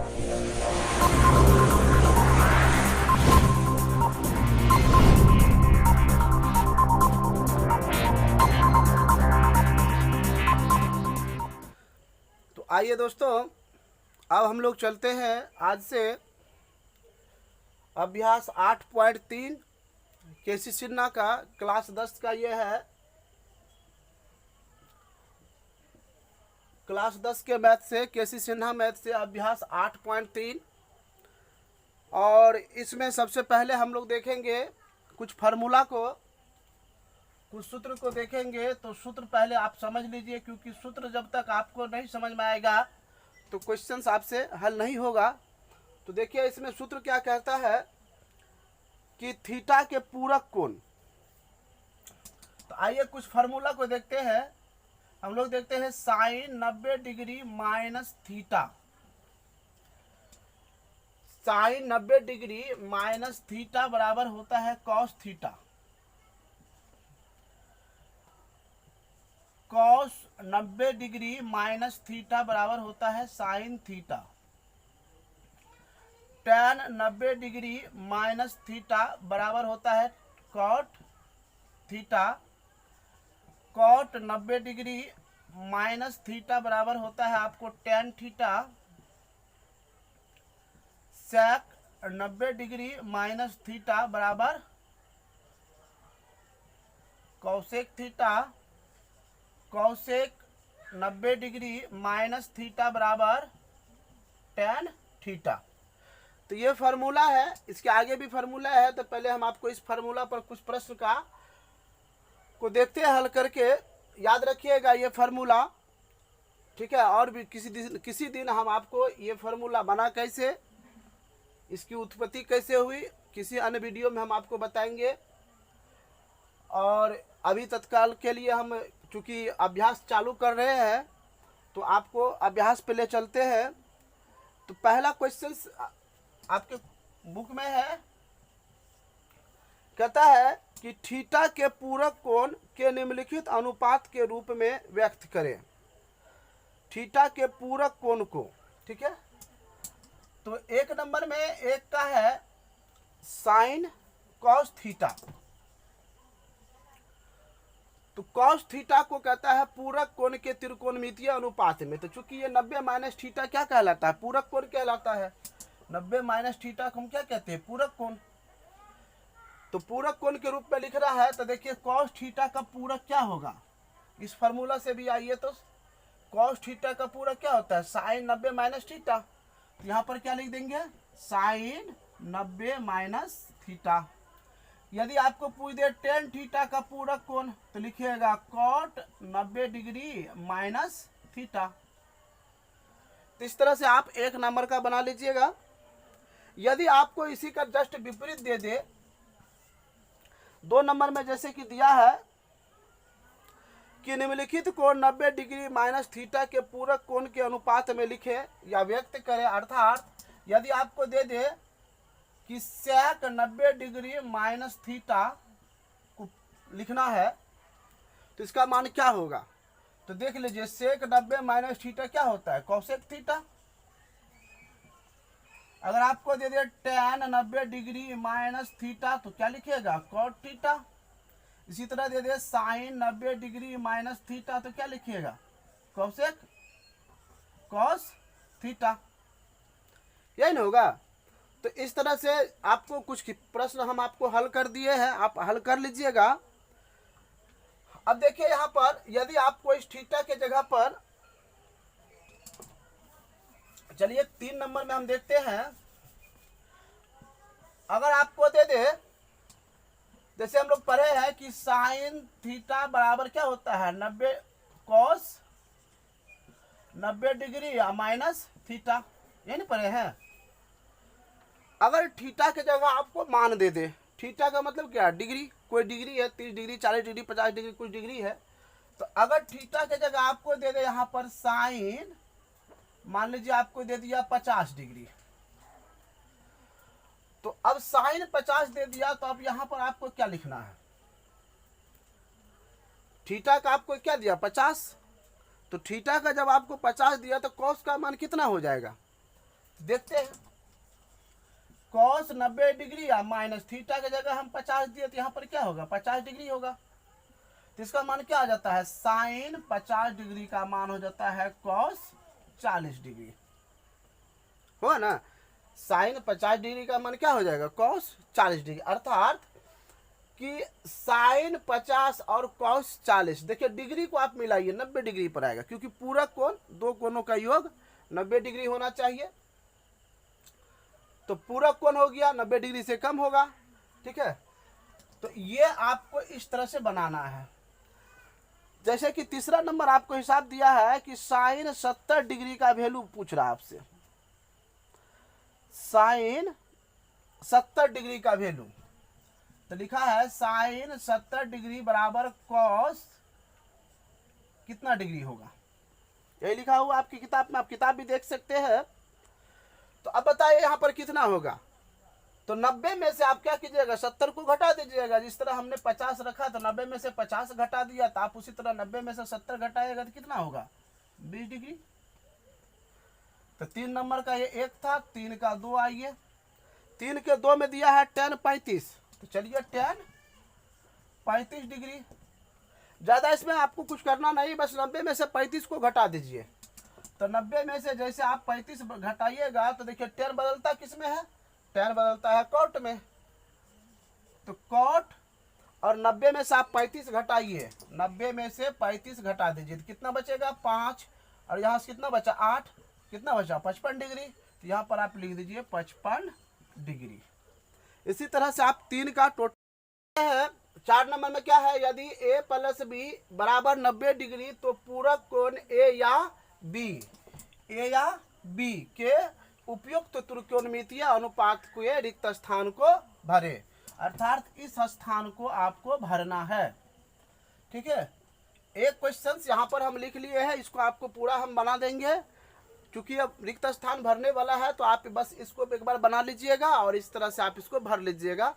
तो आइए दोस्तों, अब हम लोग चलते हैं आज से अभ्यास 8.3 केसी सिन्हा का क्लास 10 का ये है। क्लास 10 के मैथ से केसी सिन्हा मैथ से अभ्यास 8.3। और इसमें सबसे पहले हम लोग देखेंगे कुछ फार्मूला को, कुछ सूत्र को देखेंगे। तो सूत्र पहले आप समझ लीजिए, क्योंकि सूत्र जब तक आपको नहीं समझ में आएगा तो क्वेश्चंस आपसे हल नहीं होगा। तो देखिए इसमें सूत्र क्या कहता है कि थीटा के पूरक कोण। तो आइए कुछ फार्मूला को देखते हैं। हम लोग देखते हैं sine 90 degree minus theta. Sine 90 degree minus theta बराबर होता है cos theta. Cos 90 degree minus theta बराबर होता है sine theta. Tan 90 degree minus theta बराबर होता है cot theta. Cot 90 degree minus theta बराबर होता है आपको tan theta. Sec 90 degree minus theta बराबर cosec theta. Cosec 90 degree minus theta बराबर टैन थीटा। तो ये फार्मूला है, इसके आगे भी फार्मूला है। तो पहले हम आपको इस फार्मूला पर कुछ प्रश्न को देखते हैं हल करके। याद रखिएगा ये फार्मूला, ठीक है। और भी किसी दिन हम आपको ये फार्मूला बना कैसे, इसकी उत्पत्ति कैसे हुई, किसी अन्य वीडियो में हम आपको बताएंगे। और अभी तत्काल के लिए हम चूँकि अभ्यास चालू कर रहे हैं तो आपको अभ्यास पे ले चलते हैं। तो पहला क्वेश्चन आपके बुक में है, कहता है कि थीटा के पूरक कोण के निम्नलिखित अनुपात के रूप में व्यक्त करें। थीटा के पूरक कोण को, ठीक है। तो एक नंबर में एक का है साइन कॉस थीटा। तो कॉस थीटा को कहता है पूरक कोण के त्रिकोणमितीय अनुपात में। तो चूंकि ये 90 माइनस थीटा क्या कहलाता है, पूरक कोण कहलाता है। 90 माइनस थीटा को हम क्या कहते हैं, पूरक कोण। तो पूरक कोण के रूप में लिख रहा है। तो देखिए कॉस थीटा का पूरक क्या होगा, इस फार्मूला से भी आइए। तो कॉस थीटा का पूरक क्या होता है, साइन 90 माइनस थीटा। तो यहाँ पर क्या लिख देंगे, साइन 90 माइनस थीटा। यदि आपको पूछ दे टेन थीटा का पूरक कोण, तो लिखिएगा कॉट 90 डिग्री माइनस थीटा। तो इस तरह से आप एक नंबर का बना लीजिएगा। यदि आपको इसी का जस्ट विपरीत दे दे, 2 नंबर में जैसे कि दिया है कि निम्नलिखित कोण 90 डिग्री माइनस थीटा के पूरक कोण के अनुपात में लिखे या व्यक्त करें। अर्थात यदि आपको दे दे कि सेक 90 डिग्री माइनस थीटा को लिखना है, तो इसका मान क्या होगा। तो देख लीजिए सेक 90 माइनस थीटा क्या होता है, कौसेक थीटा। अगर आपको दे दे टैन 90 डिग्री माइनस थीटा, तो क्या लिखिएगा, कॉट थीटा। इसी तरह दे दे साइन 90 डिग्री माइनस थीटा, तो क्या लिखिएगा, कौसेक कॉस थीटा। यही ना होगा। तो इस तरह से आपको कुछ प्रश्न हम आपको हल कर दिए हैं, आप हल कर लीजिएगा। अब देखिए यहाँ पर यदि आपको इस थीटा के जगह पर, चलिए 3 नंबर में हम देखते हैं। अगर आपको दे दे, जैसे हम लोग पढ़े हैं कि साइन थीटा बराबर क्या होता है, 90 कॉस 90 डिग्री माइनस थीटा, ये नहीं पढ़े हैं। अगर थीटा के जगह आपको मान दे दे, थीटा का मतलब क्या, डिग्री, कोई डिग्री है 30 डिग्री 40 डिग्री 50 डिग्री कुछ डिग्री है। तो अगर थीटा के जगह आपको दे दे यहाँ पर साइन, मान लीजिए आपको दे दिया 50 डिग्री। तो अब साइन 50 दे दिया, तो अब यहाँ पर आपको क्या लिखना है, थीटा का आपको क्या दिया 50। तो थीटा का जब आपको 50 दिया तो कॉस का मान कितना हो जाएगा, देखते हैं। कॉस 90 डिग्री या माइनस थीटा की जगह हम 50 दिए तो यहाँ पर क्या होगा, 50 डिग्री होगा। तो इसका मान क्या आ जाता है, साइन 50 डिग्री का मान हो जाता है कॉस 40 डिग्री, हो ना। साइन 50 डिग्री का मान क्या हो जाएगा, कॉस 40 डिग्री। अर्थात कि साइन 50 और कॉस 40, देखिए डिग्री को आप मिलाइए 90 डिग्री पर आएगा, क्योंकि पूरक कोण, दो कोणों का योग 90 डिग्री होना चाहिए। तो पूरक कोण हो गया 90 डिग्री से कम होगा, ठीक है। तो ये आपको इस तरह से बनाना है। जैसे कि तीसरा नंबर आपको हिसाब दिया है कि साइन 70 डिग्री का वैल्यू पूछ रहा है आपसे, साइन 70 डिग्री का वैल्यू। तो लिखा है साइन 70 डिग्री बराबर कॉस कितना डिग्री होगा, यही लिखा हुआ आपकी किताब में, आप किताब भी देख सकते हैं। तो अब बताइए यहाँ पर कितना होगा। तो 90 में से आप क्या कीजिएगा, 70 को घटा दीजिएगा। जिस तरह हमने 50 रखा तो 90 में से 50 घटा दिया, तो आप उसी तरह 90 में से 70 घटाएगा तो कितना होगा, 20 डिग्री। तो 3 नंबर का ये 1 था, 3 का 2 आइए, 3 के 2 में दिया है tan 35, तो चलिए tan 35 डिग्री। ज़्यादा इसमें आपको कुछ करना नहीं, बस 90 में से 35 को घटा दीजिए। तो 90 में से जैसे आप 35 घटाइएगा तो देखिए tan बदलता किस में है, tan बदलता है cot में। तो cot और 90 में से आप 35 घटाइए, 90 में से 35 घटा दीजिए तो कितना बचेगा, 5, और यहाँ से कितना बचा, 8, कितना बचा, 55 डिग्री। तो यहाँ पर आप लिख दीजिए 55 डिग्री। इसी तरह से आप 3 का टोटल है। 4 नंबर में क्या है, यदि a प्लस बी बराबर 90 डिग्री तो पूरक कोण a या b के उपयुक्त त्रिकोणमितीय अनुपात के रिक्त स्थान को भरे। अर्थात इस स्थान को आपको भरना है, ठीक है। एक क्वेश्चन यहाँ पर हम लिख लिए हैं, इसको आपको पूरा हम बना देंगे, क्योंकि अब रिक्त स्थान भरने वाला है। तो आप बस इसको एक बार बना लीजिएगा और इस तरह से आप इसको भर लीजिएगा।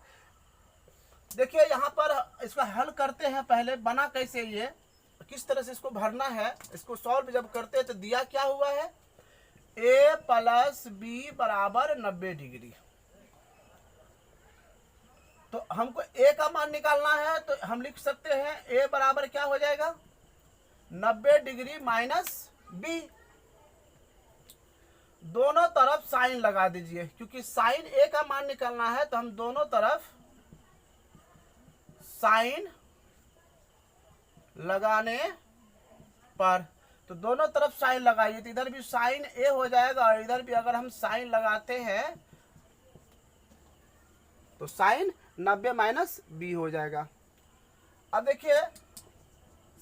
देखिए यहाँ पर इसका हल करते हैं, पहले बना कैसे, ये किस तरह से इसको भरना है। इसको सॉल्व जब करते हैं तो दिया क्या हुआ है, a प्लस बी बराबर 90 डिग्री। तो हमको a का मान निकालना है, तो हम लिख सकते हैं a बराबर क्या हो जाएगा, 90 डिग्री माइनस b। दोनों तरफ साइन लगा दीजिए, क्योंकि साइन a का मान निकालना है। तो हम दोनों तरफ साइन लगाने पर, तो दोनों तरफ साइन लगाइए, तो इधर भी साइन a हो जाएगा और इधर भी अगर हम साइन लगाते हैं तो साइन 90 माइनस b हो जाएगा। अब देखिए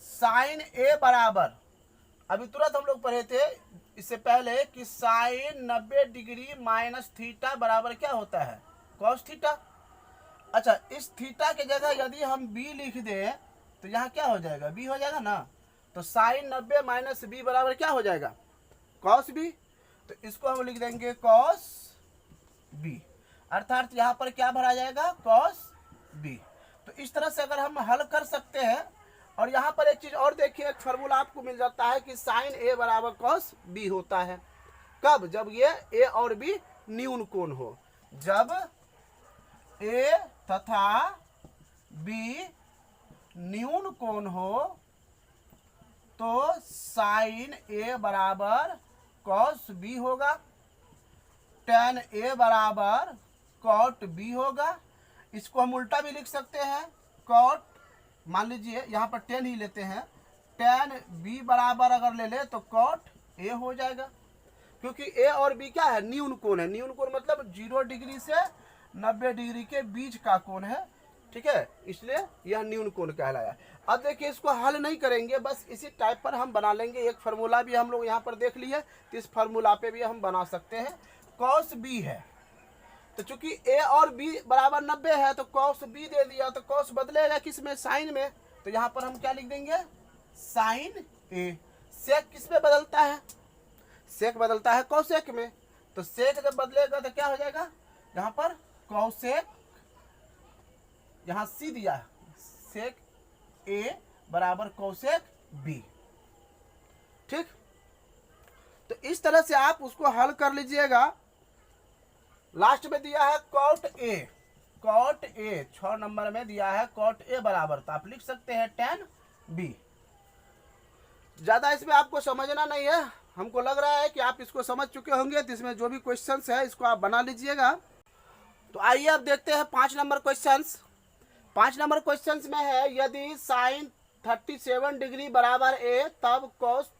साइन a बराबर, अभी तुरंत हम लोग पढ़े थे इससे पहले कि साइन 90 डिग्री माइनस थीटा बराबर क्या होता है, कॉस थीटा। अच्छा, इस थीटा के जगह यदि हम b लिख दें तो यहाँ क्या हो जाएगा, b हो जाएगा ना। तो साइन 90 माइनस b बराबर क्या हो जाएगा, कॉस b। तो इसको हम लिख देंगे कॉस b, अर्थात यहाँ पर क्या भरा जाएगा, कॉस b। तो इस तरह से अगर हम हल कर सकते हैं। और यहाँ पर एक चीज और देखिए, एक फार्मूला आपको मिल जाता है कि साइन a बराबर कॉस b होता है। कब, जब ये a और b न्यून कोण हो। जब a तथा b न्यून कोण हो तो साइन a बराबर कॉस b होगा, tan a बराबर कॉट b होगा। इसको हम उल्टा भी लिख सकते हैं, कॉट, मान लीजिए यहाँ पर tan ही लेते हैं, tan b बराबर अगर ले ले तो कॉट a हो जाएगा, क्योंकि a और b क्या है, न्यून कोण है। न्यून कोण मतलब 0 डिग्री से 90 डिग्री के बीच का कोण है, ठीक है, इसलिए यह न्यून कोण कहलाया। अब देखिए इसको हल नहीं करेंगे, बस इसी टाइप पर हम बना लेंगे। एक फार्मूला भी हम लोग यहाँ पर देख लिए, तो इस फार्मूला पे भी हम बना सकते हैं। कॉस b है, तो चूंकि a और b बराबर 90 है तो कॉस b दे दिया, तो कॉस बदलेगा किस में, साइन में। तो यहाँ पर हम क्या लिख देंगे, साइन a। सेक किस में बदलता है, सेक बदलता है कॉसेक में। तो सेक जब बदलेगा तो क्या हो जाएगा, यहाँ पर कॉसेक, यहाँ सी दिया, सेक a बराबर कॉसेक b, ठीक। तो इस तरह से आप उसको हल कर लीजिएगा। लास्ट में दिया है cot A, cot A 6 number में दिया है कॉट ए बराबर, तो आप लिख सकते हैं tan b। ज्यादा इसमें आपको समझना नहीं है, हमको लग रहा है कि आप इसको समझ चुके होंगे, तो इसमें जो भी क्वेश्चंस है इसको आप बना लीजिएगा। तो आइए अब देखते हैं 5 नंबर क्वेश्चंस। 5 नंबर क्वेश्चंस में है यदि साइन 37 डिग्री बराबर ए तब कॉस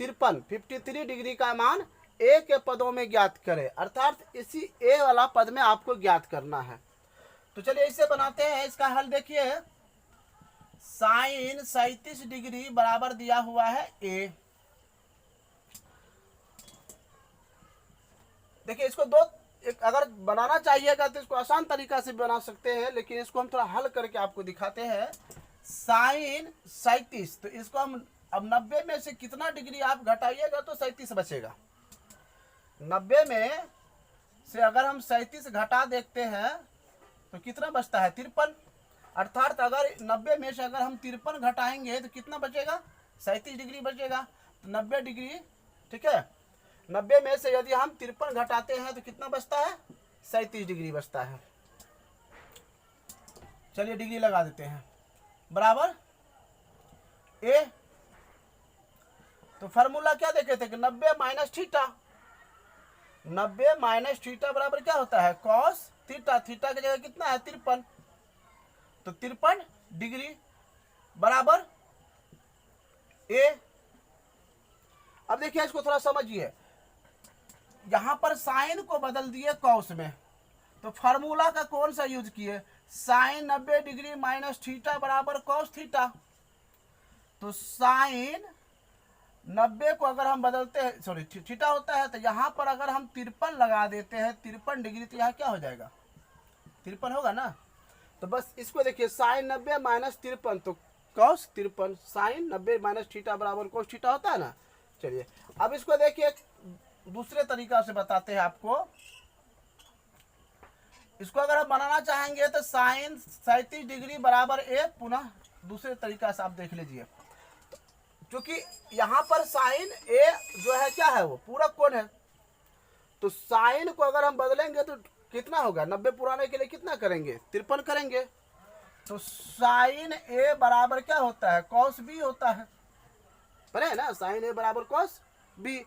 53 डिग्री का मान ए के पदों में ज्ञात करें, अर्थात इसी ए वाला पद में आपको ज्ञात करना है। तो चलिए इसे बनाते हैं। इसका हल देखिए, साइन 37 डिग्री बराबर दिया हुआ है ए। देखिए इसको अगर बनाना चाहिएगा तो इसको आसान तरीका से बना सकते हैं, लेकिन इसको हम थोड़ा हल करके आपको दिखाते हैं। साइन 37, तो इसको हम अब 90 में से कितना डिग्री आप घटाइएगा तो 37 बचेगा। 90 में से अगर हम 37 घटा देखते हैं तो कितना बचता है 53, अर्थात अगर 90 में से अगर हम 53 घटाएंगे तो कितना बचेगा 37 डिग्री बचेगा। तो 90 डिग्री, ठीक है, 90 में से यदि हम 53 घटाते हैं तो कितना बचता है 37 डिग्री बचता है। चलिए डिग्री लगा देते हैं, बराबर ए। तो फार्मूला क्या देखे थे कि 90 माइनस थीटा, 90 माइनस थीटा बराबर क्या होता है कॉस थीटा, थीटा की जगह कितना है 53, तो 53 डिग्री बराबर ए। अब देखिए इसको थोड़ा समझिए, यहां पर साइन को बदल दिए कॉस में, तो फार्मूला का कौन सा यूज किए, साइन 90 डिग्री माइनस थीटा बराबर कॉस थीटा। तो साइन 90 को अगर हम बदलते हैं, सॉरी थीटा होता है, तो यहां पर अगर हम 53 लगा देते हैं 53 डिग्री, तो यहाँ क्या हो जाएगा 53 होगा ना। तो बस इसको देखिए, साइन 90 माइनस 53 तो कॉस 53, साइन 90 माइनस थीटा बराबर कॉस थीटा होता है ना। चलिए अब इसको देखिए दूसरे तरीका से बताते हैं आपको। इसको अगर हम बनाना चाहेंगे तो साइन 37 डिग्री बराबर ए, पुनः दूसरे तरीका से आप देख लीजिए, क्योंकि यहां पर साइन ए जो है क्या है वो पूरक कोण है, तो साइन को अगर हम बदलेंगे तो कितना होगा 90 पुराने के लिए कितना करेंगे 53 करेंगे, तो साइन ए बराबर क्या होता है कॉस बी होता है, पता है ना, साइन ए बराबर कॉस बी।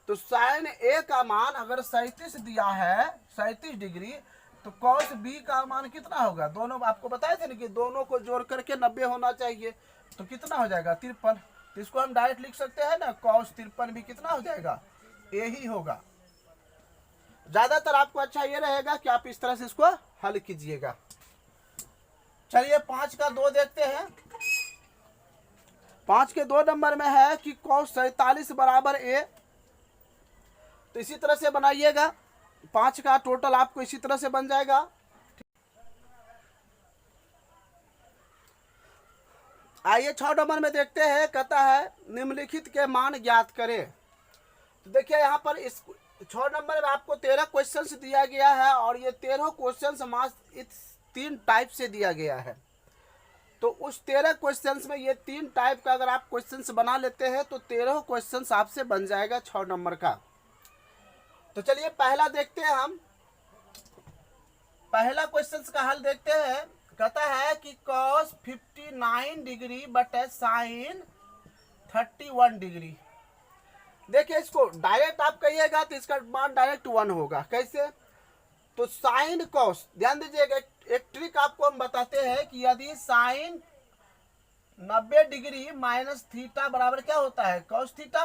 तो साइन ए का मान अगर 37 दिया है 37 डिग्री, तो कॉस बी का मान कितना होगा, दोनों आपको बताए थे ना कि दोनों को जोड़ करके 90 होना चाहिए, तो कितना हो जाएगा 53। तो इसको हम डायरेक्ट लिख सकते हैं ना, कॉस 53 भी कितना हो जाएगा ए ही होगा। ज्यादातर आपको अच्छा ये रहेगा कि आप इस तरह से इसको हल कीजिएगा। चलिए 5 का 2 देखते हैं। 5 के 2 नंबर में है कि कॉस 47 बराबर ए, तो इसी तरह से बनाइएगा। 5 का टोटल आपको इसी तरह से बन जाएगा। आइए 6 नंबर में देखते हैं, कहता है निम्नलिखित के मान ज्ञात करें। तो देखिए यहाँ पर इस 6 नंबर में आपको 13 क्वेश्चंस दिया गया है, और ये 13 क्वेश्चंस मात्र इस 3 टाइप से दिया गया है। तो उस 13 क्वेश्चंस में ये 3 टाइप का अगर आप क्वेश्चंस बना लेते हैं तो 13 क्वेश्चंस आपसे बन जाएगा 6 नंबर का। तो चलिए पहला देखते हैं हम, पहला क्वेश्चंस का हल देखते हैं। कहता है कि cos 59 डिग्री बटे साइन 31 डिग्री। देखिए इसको डायरेक्ट आप कहिएगा तो इसका मान डायरेक्ट 1 होगा। कैसे, तो साइन कॉस, ध्यान दीजिएगा एक ट्रिक आपको हम बताते हैं कि यदि साइन 90 डिग्री माइनस थीटा बराबर क्या होता है कॉस थीटा,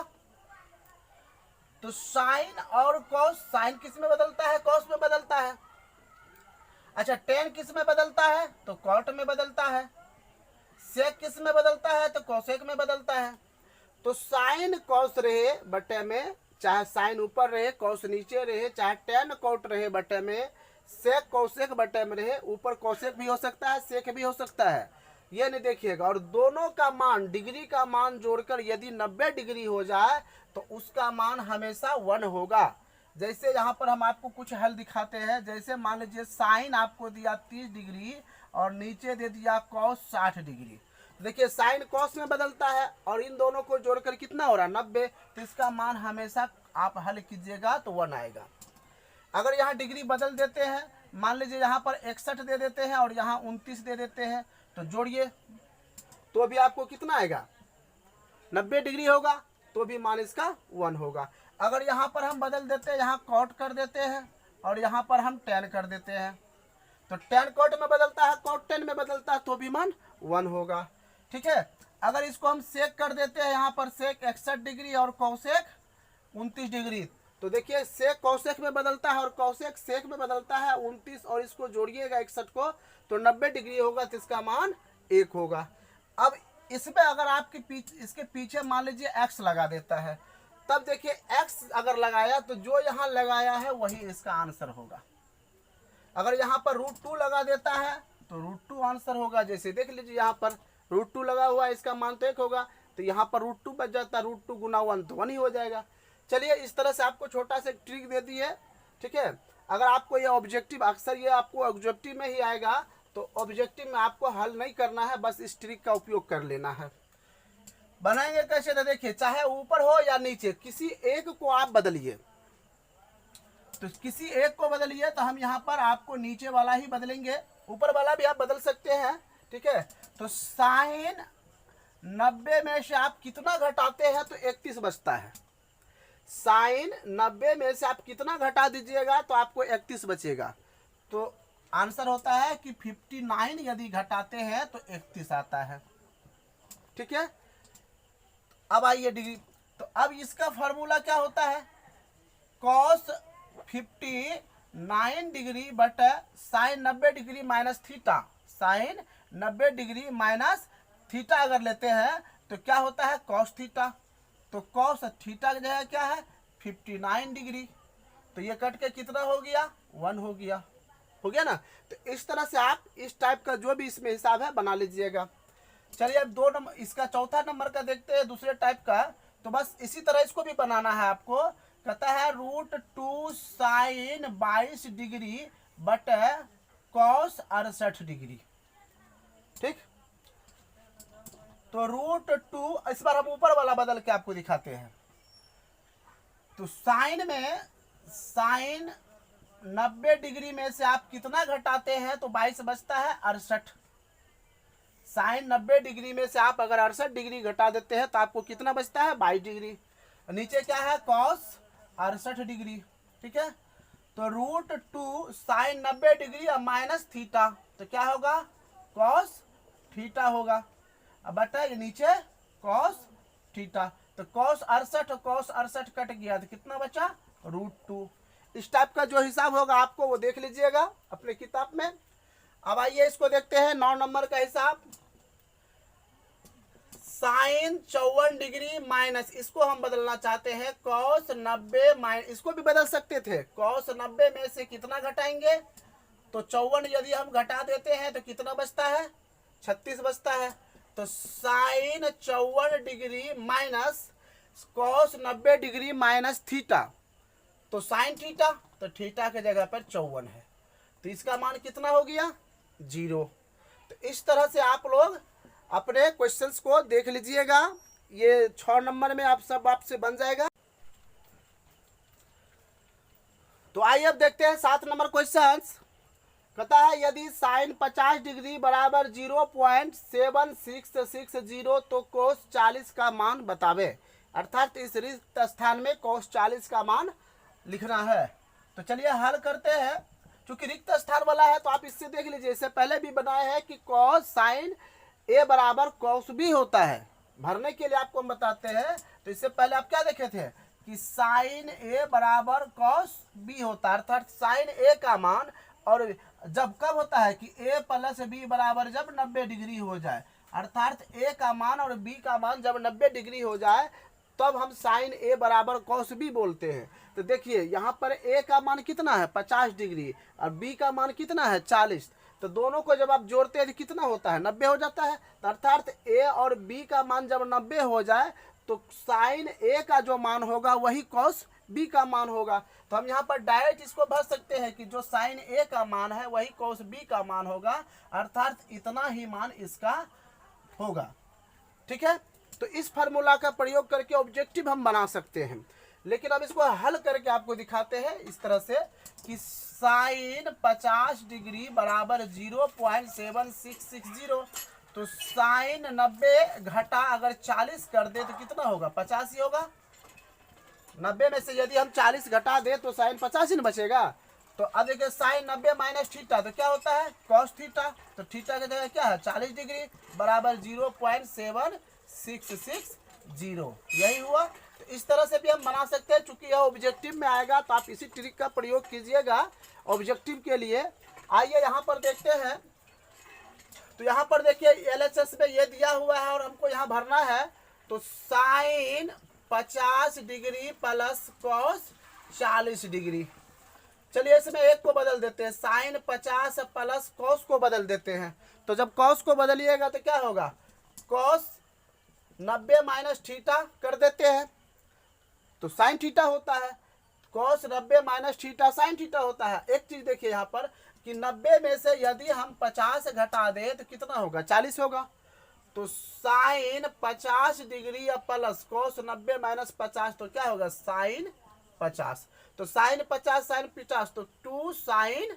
तो साइन और कॉस, साइन किस में बदलता है कॉस में बदलता है। अच्छा टेन किस में बदलता है तो कॉट में बदलता है। सेक किस में बदलता है तो कोसेक में बदलता है। तो साइन कॉस रहे बटे में, चाहे साइन ऊपर रहे कॉस नीचे रहे, चाहे टेन कॉट रहे बटे में, सेक कोसेक बटे में रहे, ऊपर कोसेक भी हो सकता है सेक भी हो सकता है, ये नहीं देखिएगा। और दोनों का मान, डिग्री का मान जोड़कर यदि 90 डिग्री हो जाए तो उसका मान हमेशा 1 होगा। जैसे यहाँ पर हम आपको कुछ हल दिखाते हैं। जैसे मान लीजिए साइन आपको दिया 30 डिग्री और नीचे दे दिया कॉस 60 डिग्री। देखिए साइन कॉस में बदलता है और इन दोनों को जोड़कर कितना हो रहा है 90, तो इसका मान हमेशा आप हल कीजिएगा तो 1 आएगा। अगर यहाँ डिग्री बदल देते हैं, मान लीजिए यहाँ पर 61 दे देते हैं और यहाँ 29 दे देते हैं, तो जोड़िए तो भी आपको कितना आएगा, 90 डिग्री होगा, तो भी मान इसका 1 होगा। अगर यहाँ पर हम बदल देते हैं, यहाँ कॉट कर देते हैं और यहाँ पर हम टेन कर देते हैं, तो टेन कॉट में बदलता है, कॉट टेन में बदलता है, तो भी मान 1 होगा। ठीक है। अगर इसको हम सेक कर देते हैं, यहाँ पर सेक 61 डिग्री और कौसेक 29 डिग्री, तो देखिए सेक कौसेक में बदलता है और कौसेक सेक में बदलता है 29, और इसको जोड़िएगा 61 को तो 90 डिग्री होगा, तो इसका मान 1 होगा। अब इसमें अगर आपके पीछे, इसके पीछे मान लीजिए x लगा देता है, तब देखिए x अगर लगाया तो जो यहाँ लगाया है वही इसका आंसर होगा। अगर यहाँ पर √2 लगा देता है तो √2 आंसर होगा। जैसे देख लीजिए यहाँ पर √2 लगा हुआ है, इसका मान तो 1 होगा, तो यहाँ पर √2 बच जाता है, √2 गुना 1 तो 1 ही हो जाएगा। चलिए इस तरह से आपको छोटा सा ट्रिक दे दी है। ठीक है। अगर आपको ये ऑब्जेक्टिव, अक्सर ये आपको ऑब्जेक्टिव में ही आएगा, तो ऑब्जेक्टिव में आपको हल नहीं करना है, बस इस ट्रिक का उपयोग कर लेना है। बनाएंगे कैसे, तो देखिए चाहे ऊपर हो या नीचे, किसी एक को आप बदलिए, तो किसी एक को बदलिए, तो हम यहाँ पर आपको नीचे वाला ही बदलेंगे, ऊपर वाला भी आप बदल सकते हैं। ठीक है। तो साइन 90 में से आप कितना घटाते हैं तो 31 बचता है। साइन 90 में से आप कितना घटा दीजिएगा तो आपको 31 बचेगा, तो आंसर होता है कि 59 यदि घटाते हैं तो 31 आता है। ठीक है। अब आइए डिग्री, तो अब इसका फॉर्मूला क्या होता है, cos 59 degree but sine 90 degree minus theta, sine 90 degree minus theta अगर लेते हैं तो क्या होता है cos थीटा, तो cos थीटा की जगह क्या है 59 डिग्री, तो ये कट के कितना हो गया 1 हो गया ना। तो इस तरह से आप इस टाइप का जो भी इसमें हिसाब है बना लीजिएगा। चलिए अब 2 नंबर, इसका चौथा नंबर का देखते हैं दूसरे टाइप का, तो बस इसी तरह इसको भी बनाना है आपको। कहता है √2 sine 22 degree but cos 68 degree. ठीक। तो √2, इस बार हम ऊपर वाला बदल के आपको दिखाते हैं। तो साइन में, साइन 90 डिग्री में से आप कितना घटाते हैं तो 22 बचता है 68। साइन 90 डिग्री में से आप अगर 68 डिग्री घटा देते हैं तो आपको कितना बचता है 22 डिग्री। नीचे क्या है cos 68 डिग्री। ठीक है। तो √2 साइन 90 डिग्री और माइनस थीटा, तो क्या होगा cos थीटा होगा। अब बटा ये नीचे cos थीटा, तो cos 68 और cos 68 कट गया, तो कितना बचा √2। इस टाइप का जो हिसाब होगा आपको वो देख लीजिएगा अपने किताब में। अब आइए इसको देखते हैं 9 नंबर का हिसाब। साइन 54 डिग्री माइनस, इसको हम बदलना चाहते हैं cos 90 माइनस, इसको भी बदल सकते थे, cos 90 में से कितना घटाएंगे तो 54 यदि हम घटा देते हैं तो कितना बचता है 36 बचता है। तो sine 54 degree minus cos 90 degree minus theta, तो साइन थीटा, तो थीटा के जगह पर 54 है, तो इसका मान कितना हो गया 0। तो इस तरह से आप लोग अपने क्वेश्चंस को देख लीजिएगा, ये 6 नंबर में आप सब आपसे बन जाएगा। तो आइए अब देखते हैं 7 नंबर क्वेश्चंस। कहता है यदि साइन 50 डिग्री बराबर 0.7660 तो कोस 40 का मान बतावे, अर्थात इस रिक्त स्थान में कोस 40 का मान लिखना है। तो चलिए हल करते हैं। चूंकि रिक्त स्थान वाला है तो आप इससे देख लीजिए, इससे पहले भी बनाया है कि कॉस साइन ए बराबर कॉस बी होता है। भरने के लिए आपको हम बताते हैं। तो इससे पहले आप क्या देखे थे कि साइन ए बराबर कॉस बी होता है, अर्थात साइन ए का मान, और जब कब होता है कि ए प्लस बी बराबर जब 90 डिग्री हो जाए, अर्थात ए का मान और बी का मान जब 90 डिग्री हो जाए तब हम साइन ए बराबर कॉस बी बोलते हैं। तो देखिए यहाँ पर ए का मान कितना है 50 डिग्री और बी का मान कितना है 40, तो दोनों को जब आप जोड़ते हैं तो कितना होता है 90 हो जाता है। तो अर्थात ए और बी का मान जब 90 हो जाए तो साइन ए का जो मान होगा वही कॉस बी का मान होगा। तो हम यहाँ पर डायरेक्ट इसको भर सकते हैं कि जो साइन ए का मान है वही कॉस बी का मान होगा, अर्थात इतना ही मान इसका होगा। ठीक है। तो इस फार्मूला का प्रयोग करके ऑब्जेक्टिव हम बना सकते हैं। लेकिन अब इसको हल करके आपको दिखाते हैं इस तरह से कि साइन 50 डिग्री बराबर 0.7660। तो साइन 90 घटा अगर 40 कर दे तो कितना होगा, 50 ही होगा। 90 में से यदि हम 40 घटा दे तो साइन 50 ही न बचेगा। तो अब देखिए साइन 90 माइनस थीटा तो क्या होता है, कॉस थीटा। तो थीटा की जगह क्या है 40 डिग्री बराबर 0.7660, यही हुआ। तो इस तरह से भी हम बना सकते हैं, चूंकि यह ऑब्जेक्टिव में आएगा तो आप इसी ट्रिक का प्रयोग कीजिएगा ऑब्जेक्टिव के लिए। आइए यहाँ पर देखते हैं। तो यहाँ पर देखिए एलएचएस में ये दिया हुआ है और हमको यहाँ भरना है। तो sine 50 degree plus cos 40 degree. चलिए इसमें एक को बदल देते हैं, साइन 50 प्लस कॉस को बदल देते हैं। तो जब कॉस को बदलिएगा तो क्या होगा, कॉस 90 माइनस थीटा कर देते हैं तो साइन थीटा होता है। Cos 90 minus theta sine theta होता है। एक चीज देखिए यहाँ पर कि 90 में से यदि हम 50 घटा दें तो कितना होगा, 40 होगा। तो साइन 50 डिग्री या प्लस कॉस 90 माइनस 50 तो क्या होगा, साइन 50। तो साइन 50 साइन 50 तो 2 साइन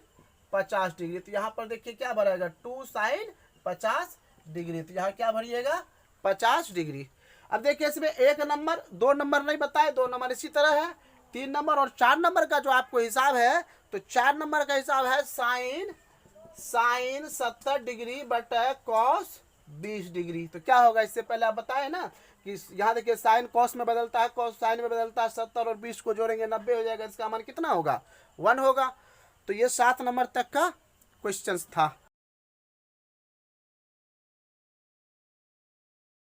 50 डिग्री। तो यहाँ पर देखिए क्या भरेगा, 2 साइन 50 डिग्री। तो यहाँ क्या भरिएगा, 50 डिग्री। अब देखिए इसमें 1 नंबर 2 नंबर नहीं बताए, 2 नंबर इसी तरह है, 3 नंबर और 4 नंबर का जो आपको हिसाब है तो 4 नंबर का हिसाब है साइन 70 डिग्री बटा कॉस 20 डिग्री। तो क्या होगा, इससे पहले आप बताए ना कि यहाँ देखिए साइन कॉस में बदलता है, कॉस साइन में बदलता है, 70 और 20 को जोड़ेंगे 90 हो जाएगा। इसका मान कितना होगा, 1 होगा। तो ये 7 नंबर तक का क्वेश्चन था।